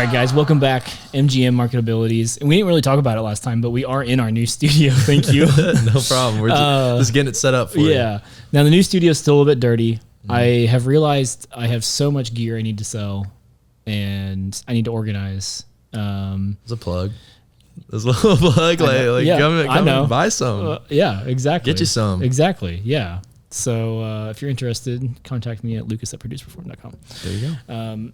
right, guys, welcome back. MGM MarketAbilities. And we didn't really talk about it last time, but we are in our new studio. Thank you. No problem. We're just getting it set up for you. Yeah. Now, the new studio is still a bit dirty. I have realized I have so much gear I need to sell, and I need to organize. There's a plug. There's a little plug. Come and buy some. Yeah, exactly. Get you some. Exactly, yeah. So if you're interested, contact me at lucas@produceperform.com. There you go.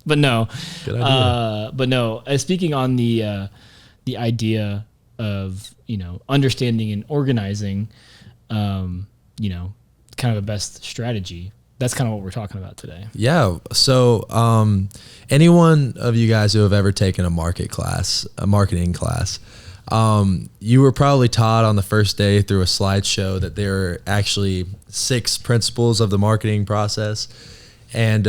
But no. Good idea. But no. Speaking on the idea of understanding and organizing, kind of a best strategy. That's kind of what we're talking about today. Yeah. So anyone of you guys who have ever taken a marketing class, you were probably taught on the first day through a slideshow that there are actually 6 principles of the marketing process. And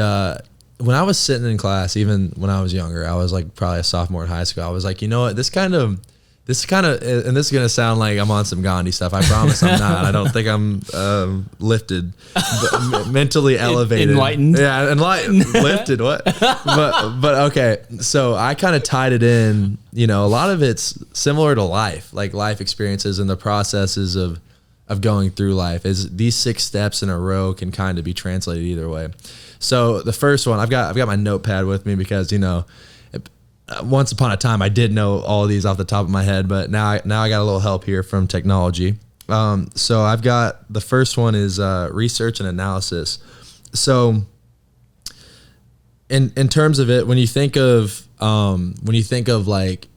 when I was sitting in class, even when I was younger, I was like probably a sophomore in high school, I was like, you know what, this kind of, and this is going to sound like I'm on some Gandhi stuff. I promise I'm not. I don't think I'm lifted, but mentally elevated. Enlightened. Yeah, enlightened. Lifted, what? But okay, so I kind of tied it in, a lot of it's similar to life, like life experiences and the processes of going through life. Is these 6 steps in a row can kind of be translated either way. So the first one, I've got my notepad with me because, once upon a time, I did know all of these off the top of my head, but now I got a little help here from technology. So I've got, the first one is research and analysis. So in terms of it, when you think of like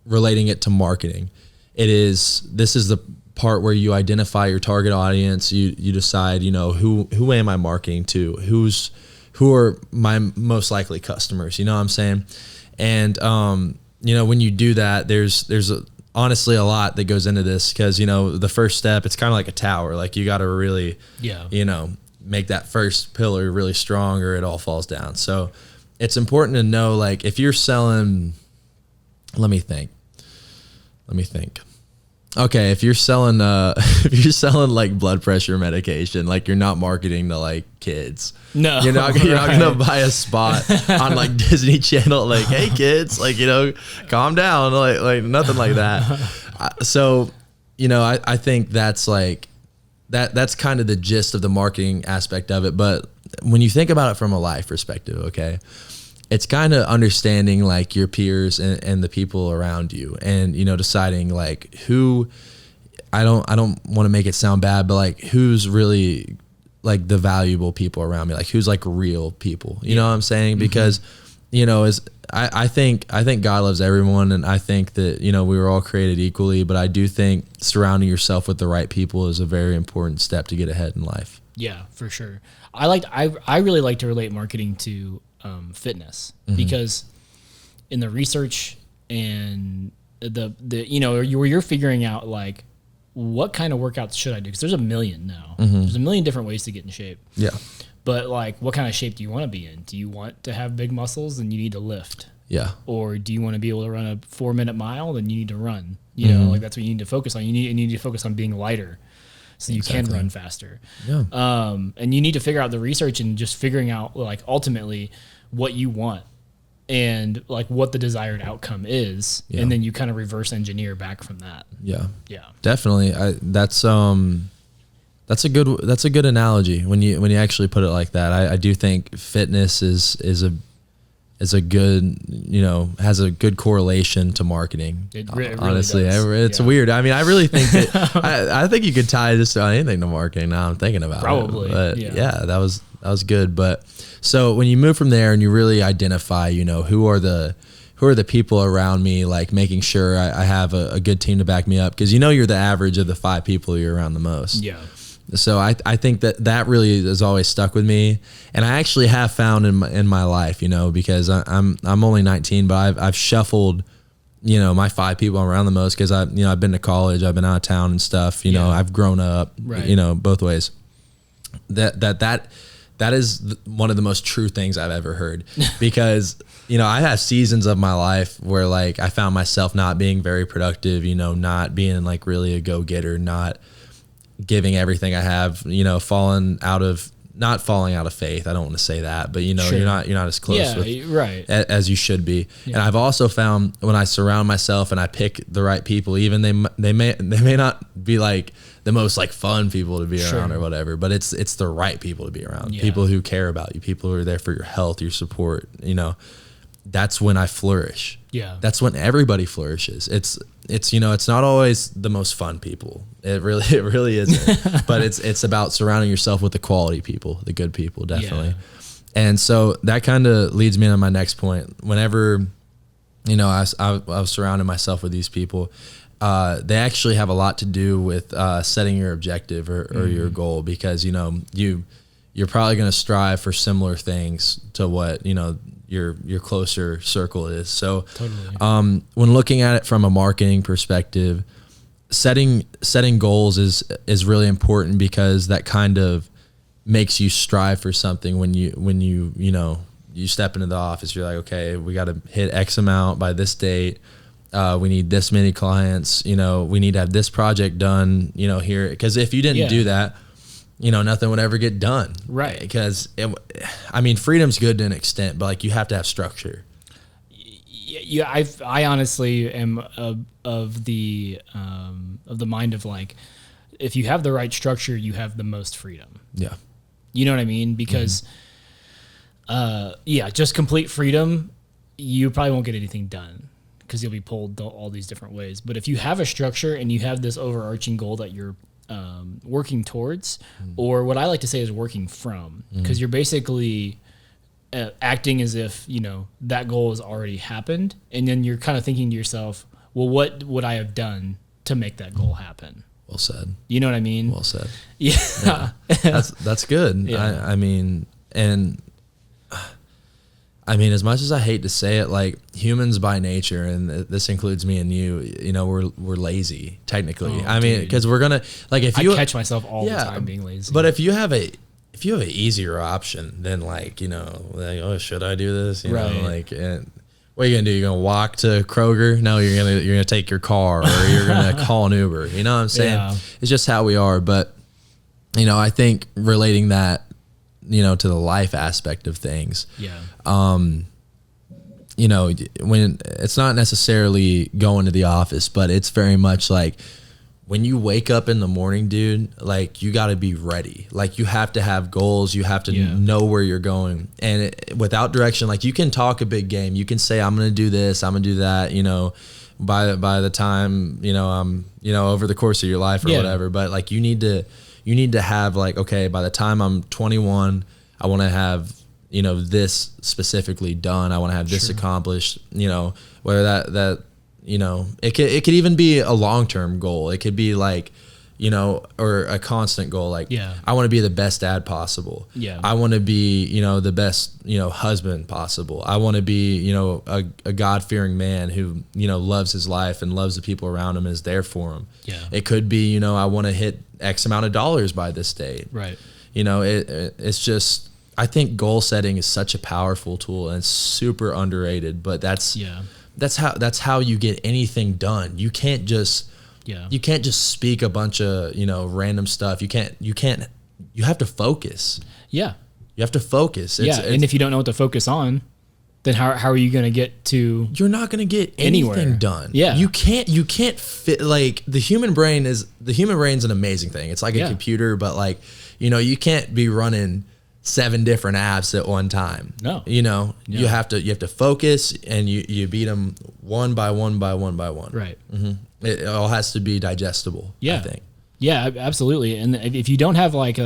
relating it to marketing, this is the part where you identify your target audience. You decide, who am I marketing to? Who are my most likely customers? You know what I'm saying? And, when you do that, there's honestly a lot that goes into this because, the first step, it's kind of like a tower. Like you got to really, make that first pillar really strong or it all falls down. So it's important to know, like, if you're selling, let me think. Okay, if you're selling like blood pressure medication, like you're not marketing to like kids. No, you're not gonna buy a spot on like Disney Channel, like, hey kids, like, calm down, like nothing like that. So, I think that's like that's kind of the gist of the marketing aspect of it. But when you think about it from a life perspective, okay, it's kind of understanding like your peers and the people around you, and deciding like who, I don't want to make it sound bad, but like who's really like the valuable people around me, like who's like real people, you know what I'm saying? Because I think God loves everyone, and I think that we were all created equally, but I do think surrounding yourself with the right people is a very important step to get ahead in life. Yeah, for sure. I really like to relate marketing to fitness, because in the research and the where you're figuring out like what kind of workouts should I do, because there's a million now. There's a million different ways to get in shape. Yeah. But like, what kind of shape do you want to be in? Do you want to have big muscles? Then you need to lift. Yeah. Or do you want to be able to run a 4-minute mile? Then you need to run. Like that's what you need to focus on. You need to focus on being lighter, so you can run faster. Yeah. And you need to figure out the research and just figuring out like ultimately what you want and like what the desired outcome is. Yeah. And then you kind of reverse engineer back from that. Yeah. Yeah. Definitely. That's a good analogy when you actually put it like that. I do think fitness is a good, has a good correlation to marketing. It really honestly does. It's weird. I mean, I really think that I think you could tie just anything to marketing. Now I'm thinking about probably. It. But yeah, that was good. But so when you move from there and you really identify, who are the people around me, like making sure I have a good team to back me up, because you're the average of the 5 people you're around the most. Yeah. So I think that really has always stuck with me, and I actually have found in my life, because I'm only 19, but I've shuffled, my 5 people I'm around the most, because I've been to college, I've been out of town and stuff, I've grown up, right. Both ways. That is one of the most true things I've ever heard, because I have seasons of my life where like I found myself not being very productive, not being like really a go-getter, not giving everything I have, falling out of not falling out of faith. I don't want to say that, but Sure. you're not as close right. as you should be. Yeah. And I've also found when I surround myself and I pick the right people, even they may not be like the most like fun people to be around or whatever, but it's the right people to be around. Yeah. People who care about you, people who are there for your health, your support, that's when I flourish. Yeah. That's when everybody flourishes. It's it's not always the most fun people. It really isn't. But it's about surrounding yourself with the quality people, the good people, definitely. Yeah. And so that kind of leads me to my next point. Whenever, I was surrounding myself with these people, they actually have a lot to do with setting your objective or your goal, because, you're probably going to strive for similar things to what, your closer circle is. So totally. When looking at it from a marketing perspective, setting goals is really important, because that kind of makes you strive for something. When you step into the office, you're like, okay, we got to hit X amount by this date. We need this many clients, we need to have this project done, here. Because if you didn't do that, nothing would ever get done. Right. Because freedom's good to an extent, but like you have to have structure. Yeah. I honestly am of the mind of like, if you have the right structure, you have the most freedom. Yeah. You know what I mean? Because, just complete freedom, you probably won't get anything done, because you'll be pulled all these different ways. But if you have a structure and you have this overarching goal that you're working towards, or what I like to say is working from, because you're basically acting as if, that goal has already happened. And then you're kind of thinking to yourself, well, what would I have done to make that goal happen? Well said. You know what I mean? Well said. Yeah. That's good. Yeah. As much as I hate to say it, like humans by nature, and this includes me and you, we're lazy technically. Because we're gonna like if you I catch myself all the time being lazy. But if you have an easier option, then like should I do this? What are you gonna do? You're gonna walk to Kroger? No, you're gonna take your car, or you're gonna call an Uber. You know what I'm saying? Yeah. It's just how we are. But I think relating that to the life aspect of things. Yeah. When it's not necessarily going to the office, but it's very much like when you wake up in the morning, dude, like you got to be ready. Like you have to have goals. You have to know where you're going. And without direction, like you can talk a big game. You can say, I'm going to do this, I'm going to do that, by the time, I'm, over the course of your life or whatever. But like you need to have like, okay, by the time I'm 21, I want to have, this specifically done. I want to have this accomplished, whether that, it could even be a long-term goal. It could be like, or a constant goal. Like, I want to be the best dad possible. Yeah. I want to be, the best, husband possible. I want to be, a God-fearing man who, loves his life and loves the people around him and is there for him. Yeah. It could be, I want to hit X amount of dollars by this date. Right. It's just, I think goal setting is such a powerful tool, and it's super underrated, but that's how you get anything done. You can't just speak a bunch of, random stuff. You have to focus. Yeah. You have to focus. And if you don't know what to focus on, then how are you going to get to? You're not going to get anything done. Yeah. You can't fit, like the human brain's an amazing thing. It's like a computer, but like, you can't be running 7 different apps at one time. No. You have to focus, and you beat them one by one by one by one. Right. Mm-hmm. It all has to be digestible. Yeah. I think. Yeah, absolutely. And if you don't have like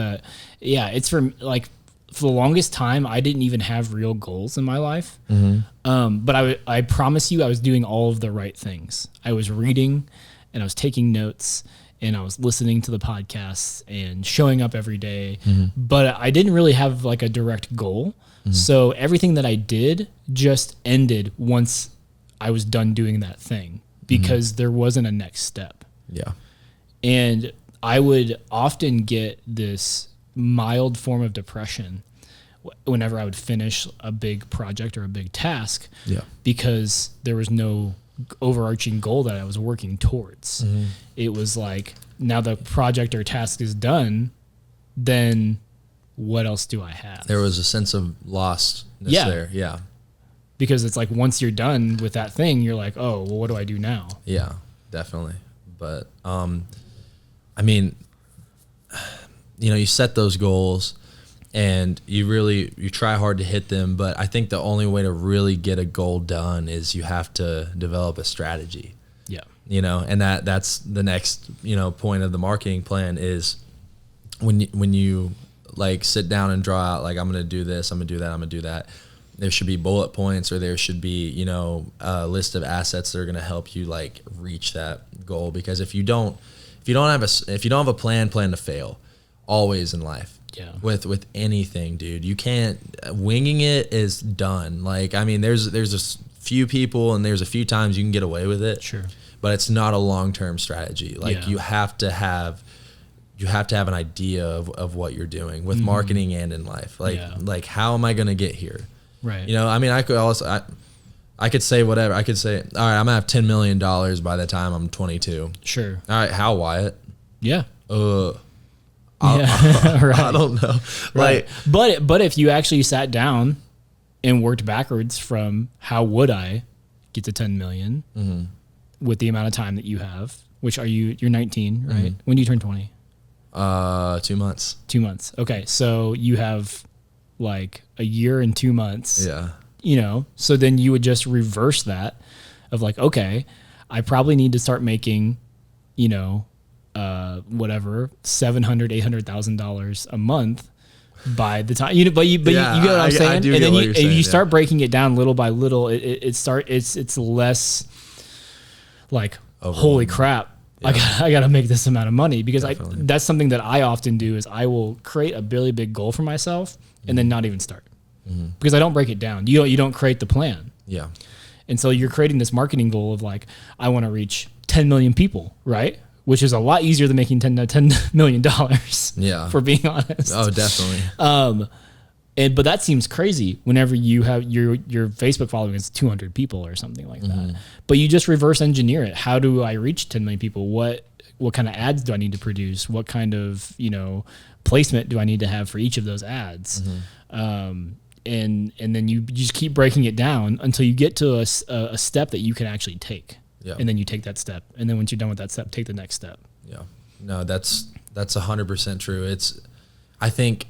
it's for like, for the longest time, I didn't even have real goals in my life. Mm-hmm. But I promise you, I was doing all of the right things. I was reading, and I was taking notes, and I was listening to the podcasts and showing up every day. Mm-hmm. But I didn't really have like a direct goal. Mm-hmm. So everything that I did just ended once I was done doing that thing, because there wasn't a next step. Yeah. And I would often get this mild form of depression whenever I would finish a big project or a big task, because there was no overarching goal that I was working towards. Mm-hmm. It was like, now the project or task is done, then what else do I have? There was a sense of lostness there. Yeah. Because it's like once you're done with that thing, you're like, oh, well, what do I do now? Yeah, definitely. But I mean, you set those goals and you try hard to hit them, but I think the only way to really get a goal done is you have to develop a strategy. Yeah. And that's the next, point of the marketing plan is when you like sit down and draw out, like, I'm going to do this, I'm going to do that, I'm going to do that. There should be bullet points, or there should be, a list of assets that are going to help you like reach that goal. Because if you don't have a plan to fail, always in life. Yeah. With anything, dude, you can't. Winging it is done. Like, I mean, there's a few people and there's a few times you can get away with it. Sure. But it's not a long-term strategy. Like, you have to have an idea of what you're doing with marketing and in life. Like how am I going to get here? Right. I mean, I could say whatever. I could say, all right, I'm gonna have $10 million by the time I'm 22. Sure. All right, how, Wyatt? Yeah. Right. I don't know. Right. But if you actually sat down and worked backwards from how would I get to 10 million with the amount of time that you have, which you're 19, right? When do you turn 20? 2 months. 2 months. Okay. So you have like a year and 2 months. Yeah. So then you would just reverse that of like, okay, I probably need to start making, whatever, $700,000-$800,000 a month by the time, but you get what I'm saying? I do and get then what you're saying, you start breaking it down little by little. It's less like, holy crap. Yeah. I got to make this amount of money, because that's something that I often do is I will create a really big goal for myself and then not even start because I don't break it down. You don't create the plan. Yeah. And so you're creating this marketing goal of like, I want to reach 10 million people, right? Which is a lot easier than making $10 million. Yeah. For being honest. Oh, definitely. But that seems crazy whenever you have your Facebook following is 200 people or something like that. But you just reverse engineer it. How do I reach 10 million people? What kind of ads do I need to produce? What kind of, placement do I need to have for each of those ads? And then you just keep breaking it down until you get to a step that you can actually take. Yeah. And then you take that step. And then once you're done with that step, take the next step. Yeah. No, that's 100% true. I think,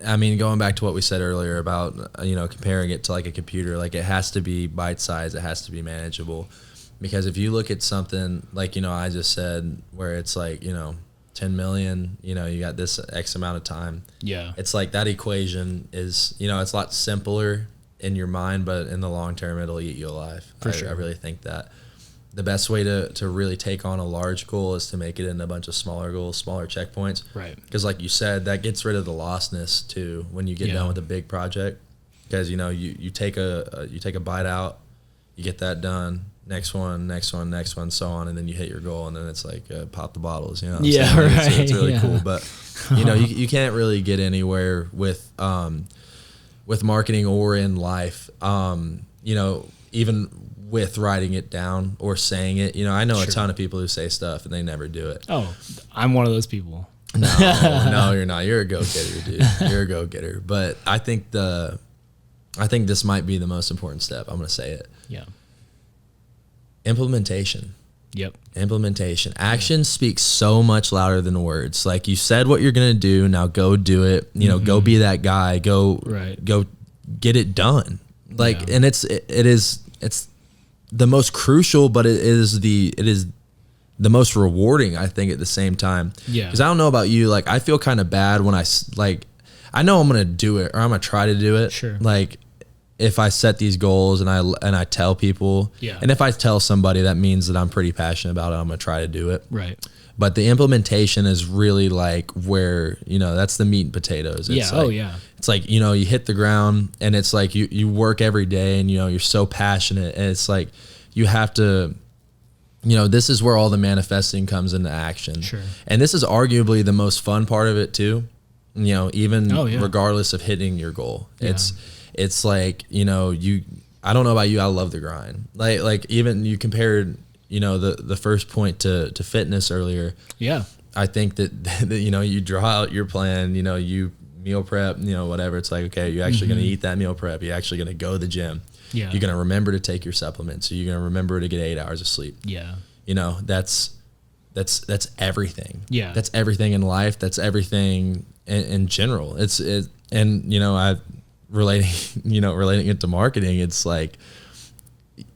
going back to what we said earlier about, comparing it to like a computer, like it has to be bite-sized, it has to be manageable. Because if you look at something like, I just said, where it's like, 10 million, you got this X amount of time. Yeah. It's like that equation is, it's a lot simpler in your mind, but in the long term, it'll eat you alive. For sure. I really think that the best way to really take on a large goal is to make it into a bunch of smaller goals, smaller checkpoints. Right. Because like you said, that gets rid of the lostness too when you get done with a big project. Because, you take a bite out, you get that done. Next one, so on, and then you hit your goal, and then it's like pop the bottles, Right. It's really cool, but you can't really get anywhere with marketing or in life, even with writing it down or saying it. I know a ton of people who say stuff and they never do it. Oh, I'm one of those people. No, you're not. You're a go-getter, dude. You're a go-getter. But I think this might be the most important step. I'm going to say it. Yeah. Implementation. Yep. Implementation. Action speaks so much louder than words. Like, you said what you're going to do. Now go do it. Go be that guy. Go get it done. Like, and it's the most crucial, but it is the most rewarding, I think, at the same time. Yeah. Because I don't know about you. Like, I feel kind of bad when I know I'm going to do it, or I'm going to try to do it. Sure. Like, if I set these goals and I tell people, and if I tell somebody, that means that I'm pretty passionate about it. I'm going to try to do it. Right. But the implementation is really like where, that's the meat and potatoes. It's It's like, you hit the ground, and it's like you work every day, and, you're so passionate, and it's like you have to, this is where all the manifesting comes into action. Sure. And this is arguably the most fun part of it too, even regardless of hitting your goal. Yeah. It's like, I don't know about you, I love the grind. Like even you compared, the first point to fitness earlier. Yeah. I think that you draw out your plan, you meal prep, whatever. It's like, okay, you're actually going to eat that meal prep. You're actually going to go to the gym. Yeah. You're going to remember to take your supplements. So you're going to remember to get 8 hours of sleep. Yeah. That's everything. Yeah. That's everything in life. That's everything in general. I relating it to marketing. It's like,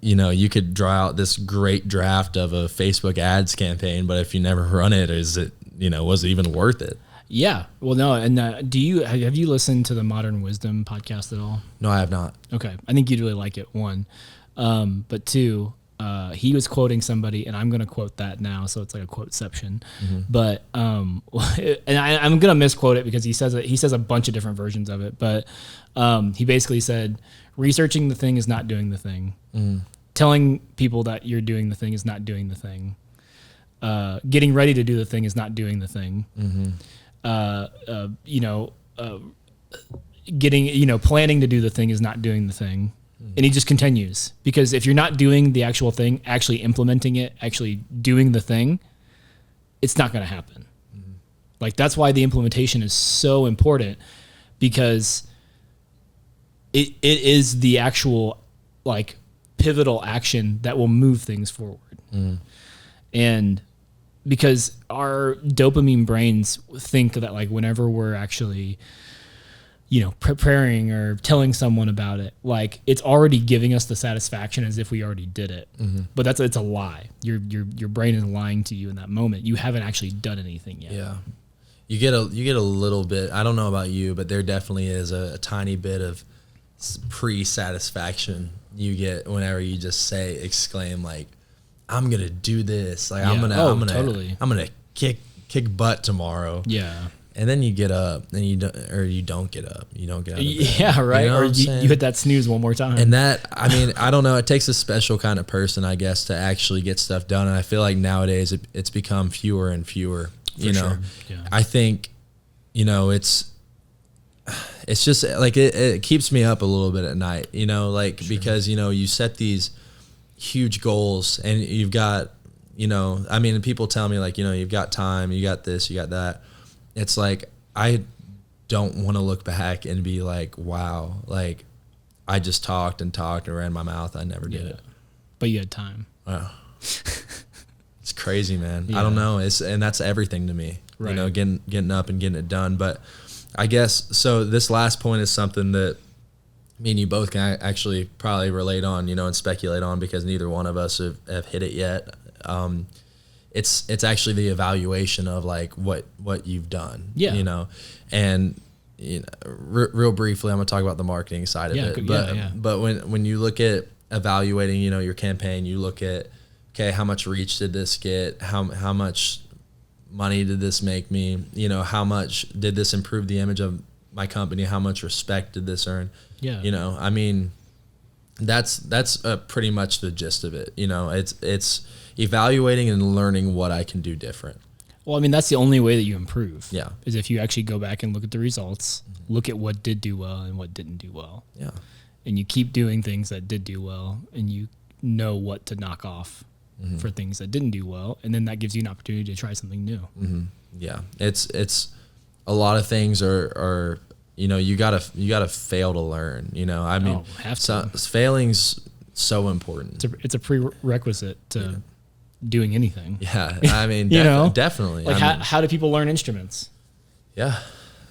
you could draw out this great draft of a Facebook ads campaign, but if you never run it, was it even worth it? Yeah. Well, no. And have you listened to the Modern Wisdom podcast at all? No, I have not. Okay. I think you'd really like it. One, but two, he was quoting somebody, and I'm going to quote that now, so it's like a quoteception. But and I'm going to misquote it because he says a bunch of different versions of it. But he basically said, researching the thing is not doing the thing. Telling people that you're doing the thing is not doing the thing. Getting ready to do the thing is not doing the thing. Planning to do the thing is not doing the thing. And he just continues, because if you're not doing the actual thing, actually implementing it, actually doing the thing, it's not going to happen. Like, that's why the implementation is so important, because it is the actual like pivotal action that will move things forward. And because our dopamine brains think that, like, whenever we're actually preparing or telling someone about it, like, it's already giving us the satisfaction as if we already did it. But it's a lie. Your brain is lying to you in that moment. You haven't actually done anything yet. Yeah. You get a little bit, I don't know about you, but there definitely is a tiny bit of pre-satisfaction you get whenever you just exclaim, like, I'm going to do this. Like, I'm going to kick butt tomorrow. Yeah. And then you get up, and you don't get up. You don't get out of bed. Yeah, right. Or you hit that snooze one more time. And that, I mean, I don't know. It takes a special kind of person, I guess, to actually get stuff done. And I feel like nowadays it's become fewer and fewer. Sure. Yeah. I think, it's just like it keeps me up a little bit at night. Because you set these huge goals, and you've got, people tell me, like, you've got time, you got this, you got that. It's like, I don't want to look back and be like, wow, like, I just talked and ran my mouth. I never did it. But you had time. Wow. It's crazy, man. Yeah. I don't know. And that's everything to me, right. Getting up and getting it done. But I guess, so this last point is something that me and you both can actually probably relate on, and speculate on, because neither one of us have hit it yet. It's actually the evaluation of, like, what you've done. Yeah. And real briefly, I'm gonna talk about the marketing side of it. But when you look at evaluating, your campaign, you look at, okay, how much reach did this get? How much money did this make me? How much did this improve the image of my company? How much respect did this earn? Yeah. I mean, that's pretty much the gist of it. It's evaluating and learning what I can do different. Well, I mean, that's the only way that you improve. Yeah. Is if you actually go back and look at the results, look at what did do well and what didn't do well. Yeah. And you keep doing things that did do well, and you know what to knock off for things that didn't do well. And then that gives you an opportunity to try something new. Yeah. It's a lot of things are you gotta fail to learn. I mean, failing's so important. It's a prerequisite to doing anything. Yeah, I mean, definitely. Like, how do people learn instruments? Yeah,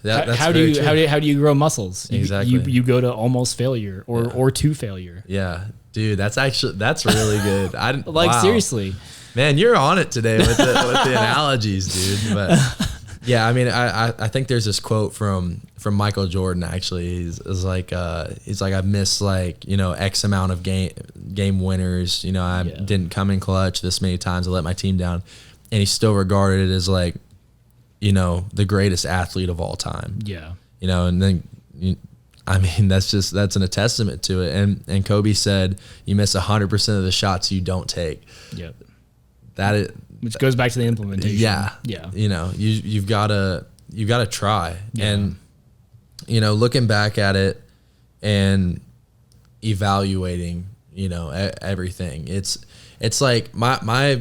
how do you grow muscles? Exactly. You go to almost failure or to failure. Yeah, dude, that's really good. Wow. Seriously, man, you're on it today with the analogies, dude. But yeah, I mean, I think there's this quote from Michael Jordan. Actually, he's like I've missed, like, X amount of game winners. I didn't come in clutch this many times. I let my team down, and he's still regarded as, like, the greatest athlete of all time. Yeah. And then, I mean, that's a testament to it. And Kobe said, you miss 100% of the shots you don't take. Yep. Which goes back to the implementation. Yeah. Yeah. You've got to try. Yeah. And, looking back at it and evaluating, everything, it's like my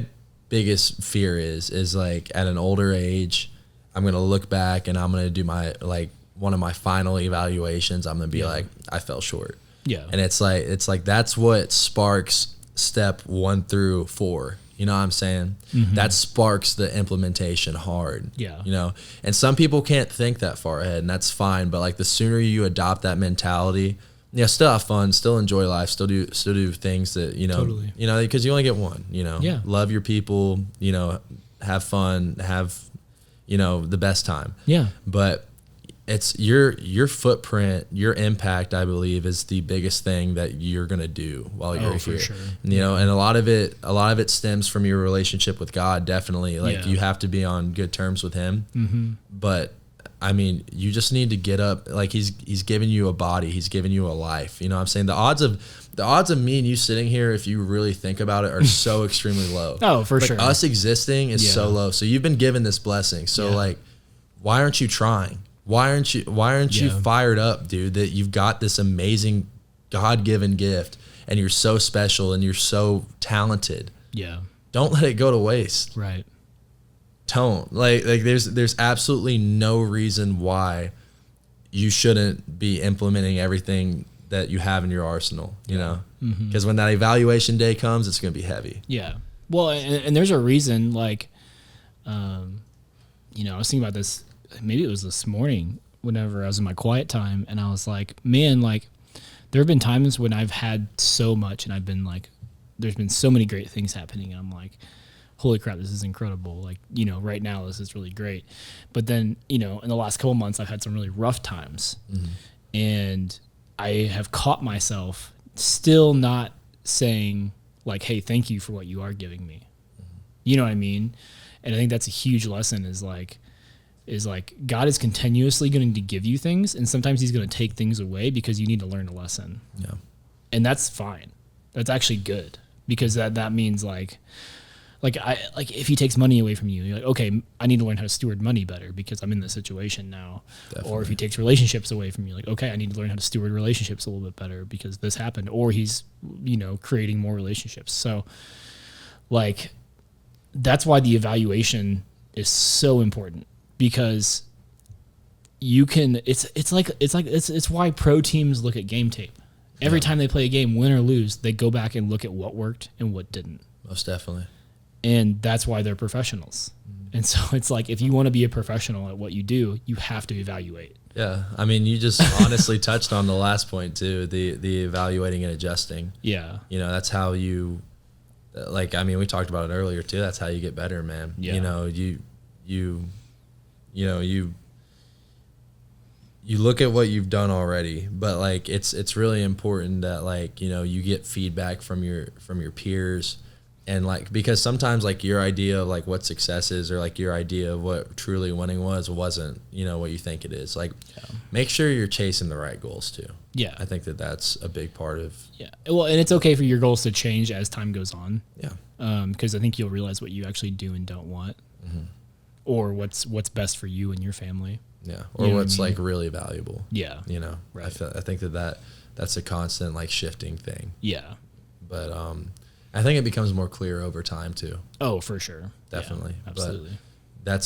biggest fear is like, at an older age, I'm going to look back and I'm going to do my, like, one of my final evaluations, I'm gonna be like, I fell short. Yeah. And it's like that's what sparks step 1 through 4. You know what I'm saying? That sparks the implementation hard. Yeah. You know, and some people can't think that far ahead, and that's fine. But like the sooner you adopt that mentality, yeah, still have fun, still enjoy life, still do things that Totally. because you only get one. Yeah. Love your people. Have fun, have the best time. Yeah. But it's your footprint, your impact, I believe, is the biggest thing that you're gonna do while you're for here. sure. And a lot of it stems from your relationship with God. Definitely, like you have to be on good terms with Him. But I mean, you just need to get up. Like he's giving you a body, He's giving you a life. You know what I'm saying? The odds of me and you sitting here, if you really think about it, are so extremely low. Oh, for sure. Us existing is so low. So you've been given this blessing. So like, why aren't you trying? Why aren't you fired up, dude, that you've got this amazing God-given gift and you're so special and you're so talented? Yeah. Don't let it go to waste. Right. Don't. Like there's absolutely no reason why you shouldn't be implementing everything that you have in your arsenal, you know? Because when that evaluation day comes, it's going to be heavy. Yeah. Well, and there's a reason, like, I was thinking about this, maybe it was this morning whenever I was in my quiet time, and I was like, man, like, there have been times when I've had so much and I've been like, there's been so many great things happening, and I'm like, holy crap, this is incredible. Like, right now this is really great. But then, in the last couple months, I've had some really rough times. And I have caught myself still not saying, like, hey, thank you for what you are giving me. You know what I mean? And I think that's a huge lesson is like God is continuously going to give you things, and sometimes He's going to take things away because you need to learn a lesson. Yeah. And that's fine. That's actually good, because that means like if He takes money away from you, you're like, okay, I need to learn how to steward money better because I'm in this situation now. Definitely. Or if He takes relationships away from you, like, okay, I need to learn how to steward relationships a little bit better because this happened. Or He's, creating more relationships. So like, that's why the evaluation is so important, because you can, it's why pro teams look at game tape. Every time they play a game, win or lose, they go back and look at what worked and what didn't. Most definitely. And that's why they're professionals. And so it's like, if you want to be a professional at what you do, you have to evaluate. Yeah. I mean, you just honestly touched on the last point too, the evaluating and adjusting. Yeah. That's how you, like, I mean, we talked about it earlier too. That's how you get better, man. Yeah. You look at what you've done already, but like, it's really important that like, you get feedback from your peers. And like, because sometimes like your idea of like what success is, or like your idea of what truly winning wasn't, what you think it is. Like, make sure you're chasing the right goals too. Yeah. I think that's a big part of. Yeah. Well, and it's okay for your goals to change as time goes on. Yeah. Because I think you'll realize what you actually do and don't want, or what's best for you and your family. Yeah. Or what's like really valuable. Yeah. Right. I think that's a constant like shifting thing. Yeah. But, I think it becomes more clear over time too. Oh, for sure. Definitely. Yeah, absolutely. But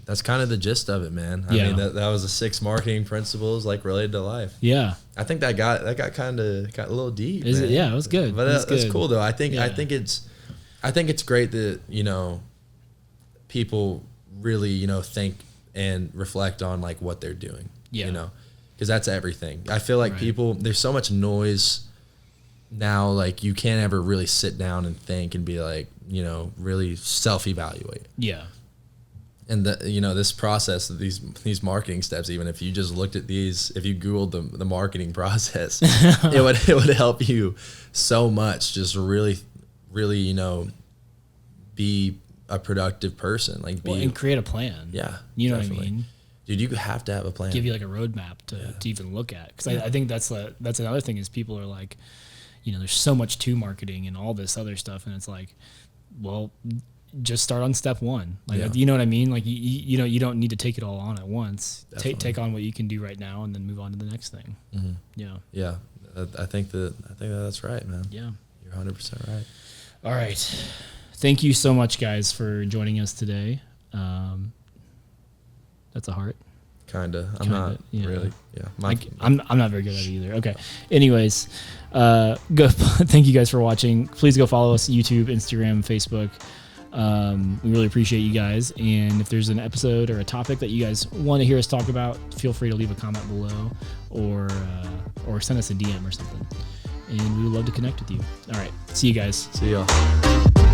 that's kind of the gist of it, man. I mean, that was the 6 marketing principles like related to life. Yeah. I think that got a little deep. Is man. it? Yeah, it was good. But that's cool though. I think it's great that, people really, think and reflect on like what they're doing. Yeah. Because that's everything. I feel like people, there's so much noise now, like you can't ever really sit down and think and be like, really self-evaluate. Yeah. And this process, these marketing steps, even if you just looked at these, if you Googled the marketing process, it would help you so much. Just really, be a productive person, like and create a plan. Yeah. You know definitely. what I mean? Dude, you have to have a plan. Give you like a roadmap to even look at. Because I think that's another thing is people are like, there's so much to marketing and all this other stuff. And it's like, well, just start on step 1. Like, you know what I mean? Like, you don't need to take it all on at once. Take on what you can do right now and then move on to the next thing. Mm-hmm. Yeah. Yeah. I think that's right, man. Yeah. You're 100% right. All right. Thank you so much, guys, for joining us today. That's a heart. Kinda. I'm not really. Yeah. I'm not very good at it either. Okay. Anyways, go. Thank you guys for watching. Please go follow us YouTube, Instagram, Facebook. We really appreciate you guys. And if there's an episode or a topic that you guys want to hear us talk about, feel free to leave a comment below or send us a DM or something. And we would love to connect with you. All right. See you guys. See y'all.